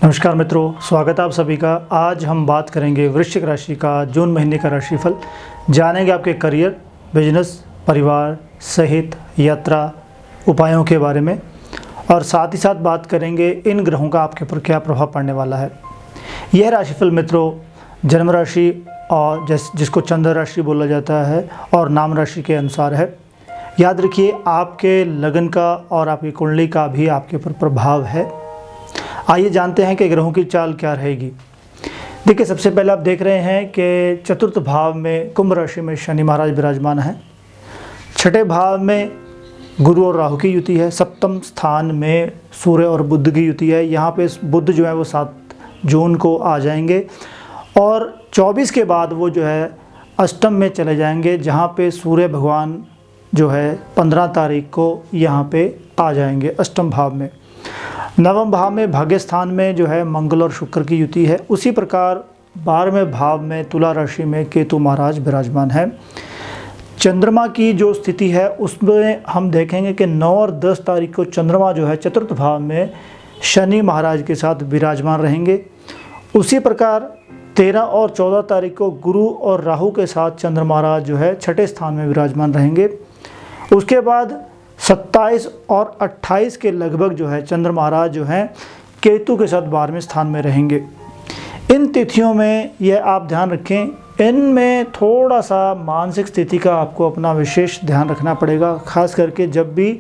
नमस्कार मित्रों, स्वागत है आप सभी का। आज हम बात करेंगे वृश्चिक राशि का जून महीने का राशिफल। जानेंगे आपके करियर, बिजनेस, परिवार, सेहत, यात्रा, उपायों के बारे में और साथ ही साथ बात करेंगे इन ग्रहों का आपके ऊपर क्या प्रभाव पड़ने वाला है। यह राशिफल मित्रों जन्म राशि और जिसको चंद्र राशि बोला जाता है और नाम राशि के अनुसार है। याद रखिए, आपके लगन का और आपकी कुंडली का भी आपके ऊपर प्रभाव है। आइए जानते हैं कि ग्रहों की चाल क्या रहेगी। देखिए, सबसे पहले आप देख रहे हैं कि चतुर्थ भाव में कुंभ राशि में शनि महाराज विराजमान हैं। छठे भाव में गुरु और राहु की युति है। सप्तम स्थान में सूर्य और बुध की युति है। यहाँ पे बुध जो है वो 7 जून को आ जाएंगे और 24 के बाद वो जो है अष्टम में चले जाएंगे, जहाँ पे सूर्य भगवान जो है 15 तारीख को यहाँ पे आ जाएंगे अष्टम भाव में। नवम भाव में भाग्य स्थान में जो है मंगल और शुक्र की युति है। उसी प्रकार 12वें भाव में तुला राशि में केतु महाराज विराजमान है। चंद्रमा की जो स्थिति है उसमें हम देखेंगे कि 9 और 10 तारीख को चंद्रमा जो है चतुर्थ भाव में शनि महाराज के साथ विराजमान रहेंगे। उसी प्रकार 13 और 14 तारीख को गुरु और राहु के साथ चंद्र महाराज जो है छठे स्थान में विराजमान रहेंगे। उसके बाद 27 और 28 के लगभग जो है चंद्र महाराज जो हैं केतु के साथ 12वें स्थान में रहेंगे। इन तिथियों में यह आप ध्यान रखें, इनमें थोड़ा सा मानसिक स्थिति का आपको अपना विशेष ध्यान रखना पड़ेगा। खास करके जब भी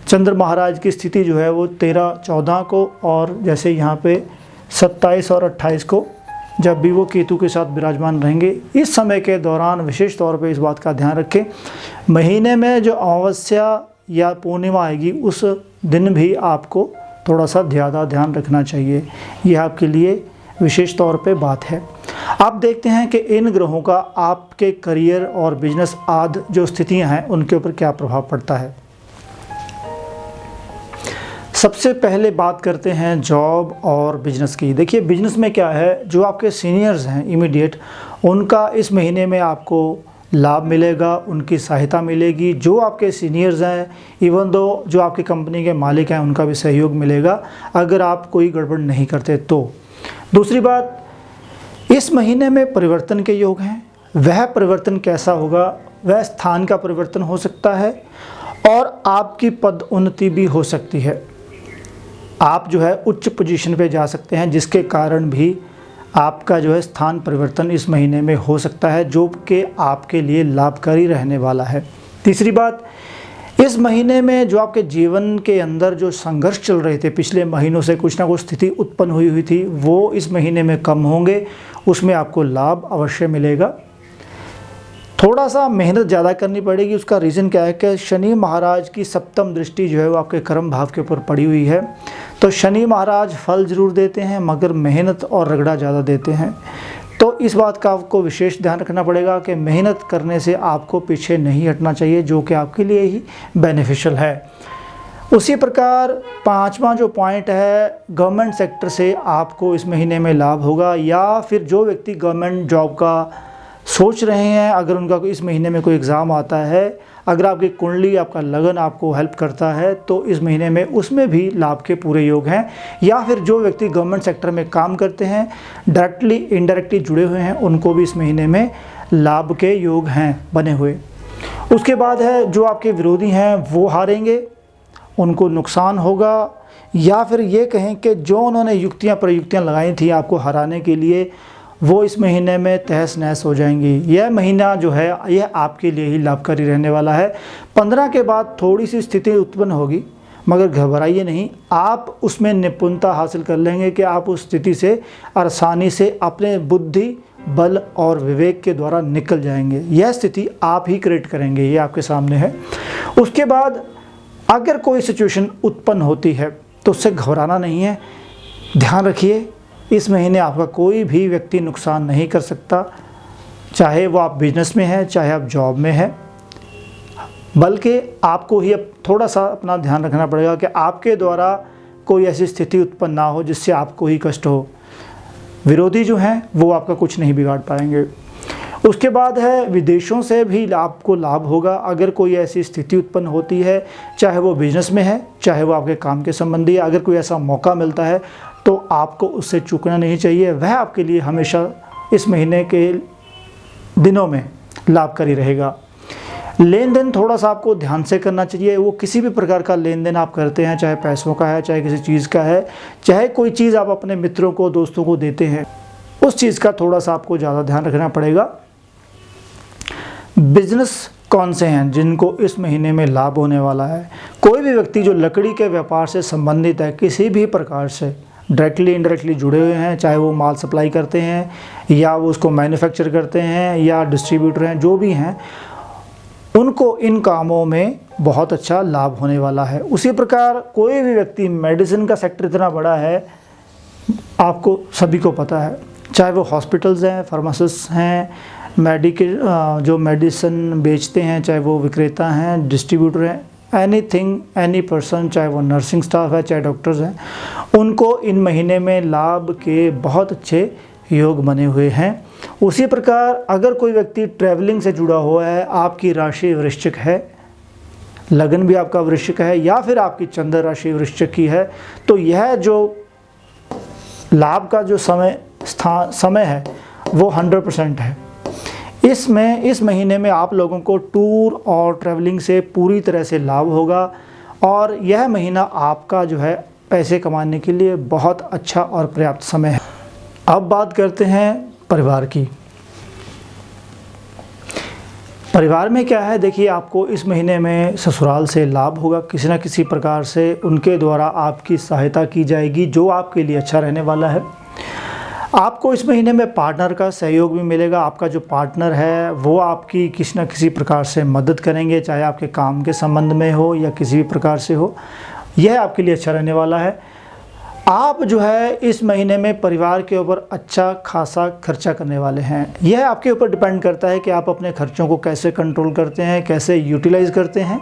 चंद्र महाराज की स्थिति जो है वो 13, 14 को और जैसे यहाँ पे 27 और 28 को जब भी वो केतु के साथ विराजमान रहेंगे, इस समय के दौरान विशेष तौर पे इस बात का ध्यान रखें। महीने में जो अमावस्या या पूर्णिमा आएगी उस दिन भी आपको थोड़ा सा ज़्यादा ध्यान रखना चाहिए। यह आपके लिए विशेष तौर पे बात है। आप देखते हैं कि इन ग्रहों का आपके करियर और बिजनेस आदि जो स्थितियां हैं उनके ऊपर क्या प्रभाव पड़ता है। सबसे पहले बात करते हैं जॉब और बिजनेस की। देखिए, बिजनेस में क्या है, जो आपके सीनियर्स हैं इमीडिएट, उनका इस महीने में आपको लाभ मिलेगा, उनकी सहायता मिलेगी। जो आपके सीनियर्स हैं, इवन दो जो आपकी कंपनी के मालिक हैं, उनका भी सहयोग मिलेगा अगर आप कोई गड़बड़ नहीं करते तो। दूसरी बात, इस महीने में परिवर्तन के योग हैं। वह परिवर्तन कैसा होगा, वह स्थान का परिवर्तन हो सकता है और आपकी पद उन्नति भी हो सकती है। आप जो है उच्च पोजीशन पे जा सकते हैं, जिसके कारण भी आपका जो है स्थान परिवर्तन इस महीने में हो सकता है, जो कि आपके लिए लाभकारी रहने वाला है। तीसरी बात, इस महीने में जो आपके जीवन के अंदर जो संघर्ष चल रहे थे, पिछले महीनों से कुछ ना कुछ स्थिति उत्पन्न हुई थी, वो इस महीने में कम होंगे। उसमें आपको लाभ अवश्य मिलेगा। थोड़ा सा मेहनत ज़्यादा करनी पड़ेगी। उसका रीज़न क्या है कि शनि महाराज की सप्तम दृष्टि जो है वो आपके कर्म भाव के ऊपर पड़ी हुई है। तो शनि महाराज फल ज़रूर देते हैं मगर मेहनत और रगड़ा ज़्यादा देते हैं। तो इस बात का आपको विशेष ध्यान रखना पड़ेगा कि मेहनत करने से आपको पीछे नहीं हटना चाहिए, जो कि आपके लिए ही बेनिफिशियल है। उसी प्रकार 5वां जो पॉइंट है, गवर्नमेंट सेक्टर से आपको इस महीने में लाभ होगा, या फिर जो व्यक्ति गवर्नमेंट जॉब का सोच रहे हैं, अगर उनका इस महीने में कोई एग्ज़ाम आता है, अगर आपकी कुंडली, आपका लगन आपको हेल्प करता है तो इस महीने में उसमें भी लाभ के पूरे योग हैं। या फिर जो व्यक्ति गवर्नमेंट सेक्टर में काम करते हैं, डायरेक्टली इनडायरेक्टली जुड़े हुए हैं, उनको भी इस महीने में लाभ के योग हैं बने हुए। उसके बाद है, जो आपके विरोधी हैं वो हारेंगे, उनको नुकसान होगा, या फिर ये कहें कि जो उन्होंने युक्तियाँ प्रयुक्तियाँ लगाई थी आपको हराने के लिए, वो इस महीने में तहस नहस हो जाएंगी। यह महीना जो है यह आपके लिए ही लाभकारी रहने वाला है। 15 के बाद थोड़ी सी स्थिति उत्पन्न होगी, मगर घबराइए नहीं, आप उसमें निपुणता हासिल कर लेंगे कि आप उस स्थिति से आसानी से अपने बुद्धि, बल और विवेक के द्वारा निकल जाएंगे। यह स्थिति आप ही क्रिएट करेंगे, ये आपके सामने है। उसके बाद अगर कोई सिचुएशन उत्पन्न होती है तो उससे घबराना नहीं है। ध्यान रखिए, इस महीने आपका कोई भी व्यक्ति नुकसान नहीं कर सकता, चाहे वो आप बिजनेस में हैं, चाहे आप जॉब में हैं। बल्कि आपको ही अब थोड़ा सा अपना ध्यान रखना पड़ेगा कि आपके द्वारा कोई ऐसी स्थिति उत्पन्न ना हो जिससे आपको ही कष्ट हो। विरोधी जो हैं वो आपका कुछ नहीं बिगाड़ पाएंगे। उसके बाद है, विदेशों से भी आपको लाभ होगा अगर कोई ऐसी स्थिति उत्पन्न होती है, चाहे वो बिजनेस में है, चाहे वो आपके काम के संबंधी है। अगर कोई ऐसा मौका मिलता है तो आपको उससे चूकना नहीं चाहिए। वह आपके लिए हमेशा इस महीने के दिनों में लाभकारी रहेगा। लेन देन थोड़ा सा आपको ध्यान से करना चाहिए। वो किसी भी प्रकार का लेन देन आप करते हैं, चाहे पैसों का है, चाहे किसी चीज़ का है, चाहे कोई चीज़ आप अपने मित्रों को, दोस्तों को देते हैं, उस चीज़ का थोड़ा सा आपको ज़्यादा ध्यान रखना पड़ेगा। बिजनेस कौन से हैं जिनको इस महीने में लाभ होने वाला है? कोई भी व्यक्ति जो लकड़ी के व्यापार से संबंधित है, किसी भी प्रकार से डायरेक्टली इनडायरेक्टली जुड़े हुए हैं, चाहे वो माल सप्लाई करते हैं या वो उसको मैन्युफैक्चर करते हैं या डिस्ट्रीब्यूटर हैं, जो भी हैं, उनको इन कामों में बहुत अच्छा लाभ होने वाला है। उसी प्रकार कोई भी व्यक्ति, मेडिसिन का सेक्टर इतना बड़ा है, आपको सभी को पता है, चाहे वो हॉस्पिटल्स हैं, फार्मासिस्ट हैं, जो मेडिसिन बेचते हैं, चाहे वो विक्रेता हैं, डिस्ट्रीब्यूटर हैं, एनीथिंग, एनी पर्सन, चाहे वो नर्सिंग स्टाफ है, चाहे डॉक्टर्स हैं, उनको इन महीने में लाभ के बहुत अच्छे योग बने हुए हैं। उसी प्रकार अगर कोई व्यक्ति ट्रैवलिंग से जुड़ा हुआ है, आपकी राशि वृश्चिक है, लगन भी आपका वृश्चिक है, या फिर आपकी चंद्र राशि वृश्चिक की है, तो यह जो लाभ का जो समय है वो 100% है। इस महीने में आप लोगों को टूर और ट्रैवलिंग से पूरी तरह से लाभ होगा और यह महीना आपका जो है पैसे कमाने के लिए बहुत अच्छा और पर्याप्त समय है। अब बात करते हैं परिवार की। परिवार में क्या है, देखिए, आपको इस महीने में ससुराल से लाभ होगा, किसी न किसी प्रकार से उनके द्वारा आपकी सहायता की जाएगी, जो आपके लिए अच्छा रहने वाला है। आपको इस महीने में पार्टनर का सहयोग भी मिलेगा। आपका जो पार्टनर है वो आपकी किसी न किसी प्रकार से मदद करेंगे, चाहे आपके काम के संबंध में हो या किसी भी प्रकार से हो, यह आपके लिए अच्छा रहने वाला है। आप जो है इस महीने में परिवार के ऊपर अच्छा खासा खर्चा करने वाले हैं। यह आपके ऊपर डिपेंड करता है कि आप अपने खर्चों को कैसे कंट्रोल करते हैं, कैसे यूटिलाइज़ करते हैं।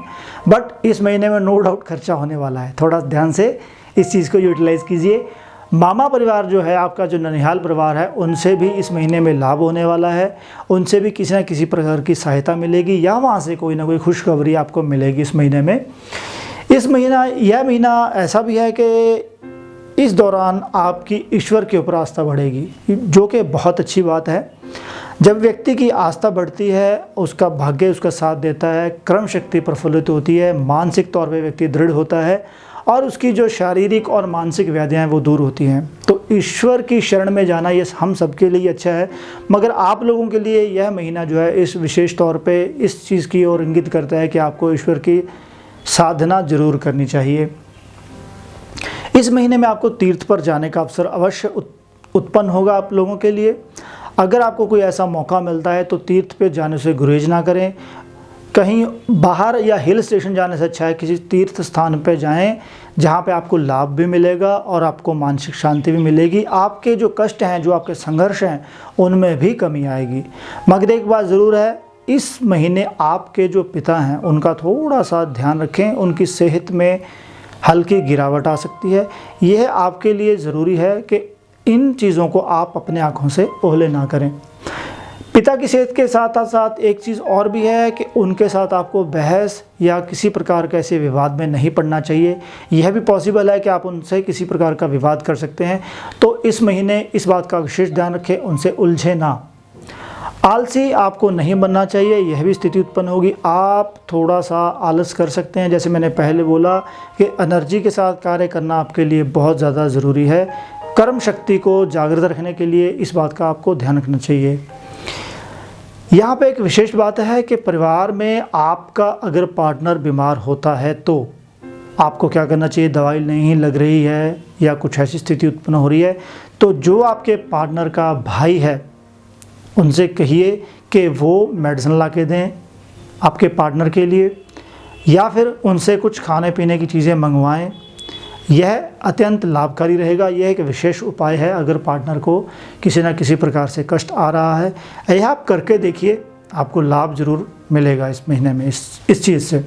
बट इस महीने में नो डाउट खर्चा होने वाला है, थोड़ा ध्यान से इस चीज़ को यूटिलाइज़ कीजिए। मामा परिवार जो है, आपका जो ननिहाल परिवार है, उनसे भी इस महीने में लाभ होने वाला है। उनसे भी किसी न किसी प्रकार की सहायता मिलेगी या वहाँ से कोई ना कोई खुशखबरी आपको मिलेगी इस महीने में। यह महीना ऐसा भी है कि इस दौरान आपकी ईश्वर के ऊपर आस्था बढ़ेगी, जो कि बहुत अच्छी बात है। जब व्यक्ति की आस्था बढ़ती है, उसका भाग्य उसका साथ देता है, कर्म शक्ति प्रफुल्लित होती है, मानसिक तौर पे व्यक्ति दृढ़ होता है और उसकी जो शारीरिक और मानसिक व्याधियाँ हैं वो दूर होती हैं। तो ईश्वर की शरण में जाना ये हम सबके लिए अच्छा है, मगर आप लोगों के लिए यह महीना जो है इस विशेष तौर पे इस चीज़ की ओर इंगित करता है कि आपको ईश्वर की साधना जरूर करनी चाहिए। इस महीने में आपको तीर्थ पर जाने का अवसर अवश्य उत्पन्न होगा आप लोगों के लिए। अगर आपको कोई ऐसा मौका मिलता है तो तीर्थ पे जाने से गुरेज ना करें। कहीं बाहर या हिल स्टेशन जाने से अच्छा है किसी तीर्थ स्थान पे जाएं, जहाँ पे आपको लाभ भी मिलेगा और आपको मानसिक शांति भी मिलेगी। आपके जो कष्ट हैं, जो आपके संघर्ष हैं, उनमें भी कमी आएगी। मगर एक बात ज़रूर है, इस महीने आपके जो पिता हैं उनका थोड़ा सा ध्यान रखें, उनकी सेहत में हल्की गिरावट आ सकती है। यह आपके लिए ज़रूरी है कि इन चीज़ों को आप अपने आँखों से ओहले ना करें। पिता की सेहत के साथ साथ एक चीज़ और भी है कि उनके साथ आपको बहस या किसी प्रकार के ऐसे विवाद में नहीं पड़ना चाहिए। यह भी पॉसिबल है कि आप उनसे किसी प्रकार का विवाद कर सकते हैं, तो इस महीने इस बात का विशेष ध्यान रखें, उनसे उलझे ना। आलसी आपको नहीं बनना चाहिए, यह भी स्थिति उत्पन्न होगी। आप थोड़ा सा आलस कर सकते हैं, जैसे मैंने पहले बोला कि एनर्जी के साथ कार्य करना आपके लिए बहुत ज़्यादा ज़रूरी है। कर्म शक्ति को जागृत रखने के लिए इस बात का आपको ध्यान रखना चाहिए। यहाँ पे एक विशेष बात है कि परिवार में आपका अगर पार्टनर बीमार होता है तो आपको क्या करना चाहिए। दवाई नहीं लग रही है या कुछ ऐसी स्थिति उत्पन्न हो रही है तो जो आपके पार्टनर का भाई है उनसे कहिए कि वो मेडिसिन ला के दें आपके पार्टनर के लिए, या फिर उनसे कुछ खाने पीने की चीज़ें मंगवाएं। यह अत्यंत लाभकारी रहेगा। यह एक विशेष उपाय है अगर पार्टनर को किसी न किसी प्रकार से कष्ट आ रहा है। यह आप करके देखिए, आपको लाभ ज़रूर मिलेगा इस महीने में इस चीज़ से।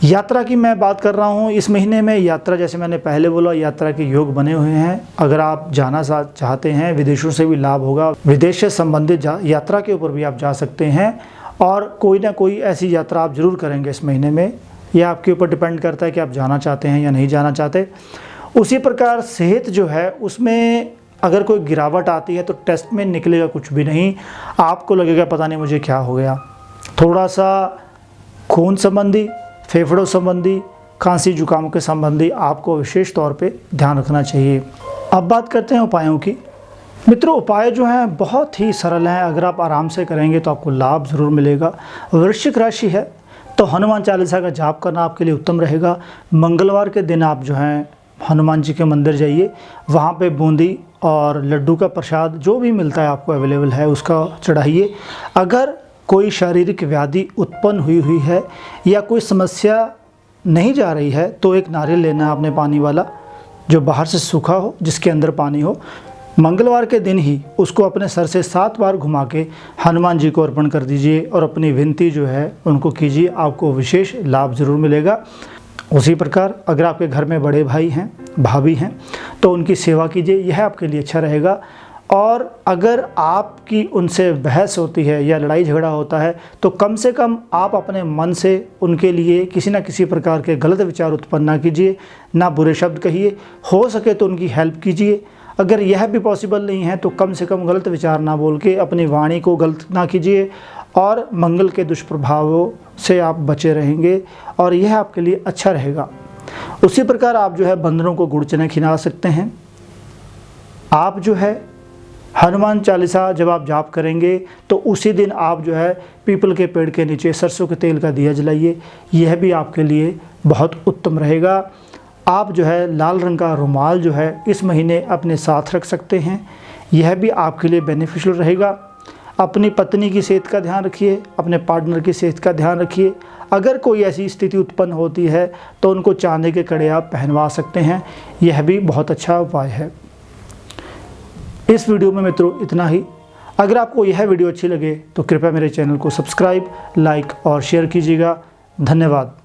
यात्रा की मैं बात कर रहा हूँ। इस महीने में यात्रा, जैसे मैंने पहले बोला, यात्रा के योग बने हुए हैं। अगर आप जाना चाहते हैं, विदेशों से भी लाभ होगा। विदेश से संबंधित यात्रा के ऊपर भी आप जा सकते हैं और कोई ना कोई ऐसी यात्रा आप ज़रूर करेंगे इस महीने में। यह आपके ऊपर डिपेंड करता है कि आप जाना चाहते हैं या नहीं जाना चाहते। उसी प्रकार सेहत जो है उसमें अगर कोई गिरावट आती है तो टेस्ट में निकलेगा कुछ भी नहीं, आपको लगेगा पता नहीं मुझे क्या हो गया। थोड़ा सा खून संबंधी, फेफड़ों संबंधी, खांसी जुकाम के संबंधी आपको विशेष तौर पे ध्यान रखना चाहिए। अब बात करते हैं उपायों की। मित्रों, उपाय जो हैं बहुत ही सरल हैं, अगर आप आराम से करेंगे तो आपको लाभ ज़रूर मिलेगा। वृश्चिक राशि है तो हनुमान चालीसा का जाप करना आपके लिए उत्तम रहेगा। मंगलवार के दिन आप जो हैं हनुमान जी के मंदिर जाइए, वहाँ पे बूंदी और लड्डू का प्रसाद जो भी मिलता है आपको अवेलेबल है उसका चढ़ाइए। अगर कोई शारीरिक व्याधि उत्पन्न हुई है या कोई समस्या नहीं जा रही है तो एक नारियल लेना है आपने पानी वाला, जो बाहर से सूखा हो, जिसके अंदर पानी हो। मंगलवार के दिन ही उसको अपने सर से 7 बार घुमा के हनुमान जी को अर्पण कर दीजिए और अपनी विनती जो है उनको कीजिए, आपको विशेष लाभ ज़रूर मिलेगा। उसी प्रकार अगर आपके घर में बड़े भाई हैं, भाभी हैं, तो उनकी सेवा कीजिए, यह आपके लिए अच्छा रहेगा। और अगर आपकी उनसे बहस होती है या लड़ाई झगड़ा होता है तो कम से कम आप अपने मन से उनके लिए किसी न किसी प्रकार के गलत विचार उत्पन्न ना कीजिए, ना बुरे शब्द कहिए, हो सके तो उनकी हेल्प कीजिए। अगर यह भी पॉसिबल नहीं है तो कम से कम गलत विचार ना बोल के अपनी वाणी को गलत ना कीजिए और मंगल के दुष्प्रभावों से आप बचे रहेंगे और यह आपके लिए अच्छा रहेगा। उसी प्रकार आप जो है बंदरों को गुड़ चने खिला सकते हैं। आप जो है हनुमान चालीसा जब आप जाप करेंगे तो उसी दिन आप जो है पीपल के पेड़ के नीचे सरसों के तेल का दिया जलाइए, यह भी आपके लिए बहुत उत्तम रहेगा। आप जो है लाल रंग का रुमाल जो है इस महीने अपने साथ रख सकते हैं, यह भी आपके लिए बेनिफिशियल रहेगा। अपनी पत्नी की सेहत का ध्यान रखिए, अपने पार्टनर की सेहत का ध्यान रखिए। अगर कोई ऐसी स्थिति उत्पन्न होती है तो उनको चांदी के कड़े आप पहनवा सकते हैं, यह भी बहुत अच्छा उपाय है। इस वीडियो में मित्रों इतना ही। अगर आपको यह वीडियो अच्छी लगे तो कृपया मेरे चैनल को सब्सक्राइब, लाइक और शेयर कीजिएगा। धन्यवाद।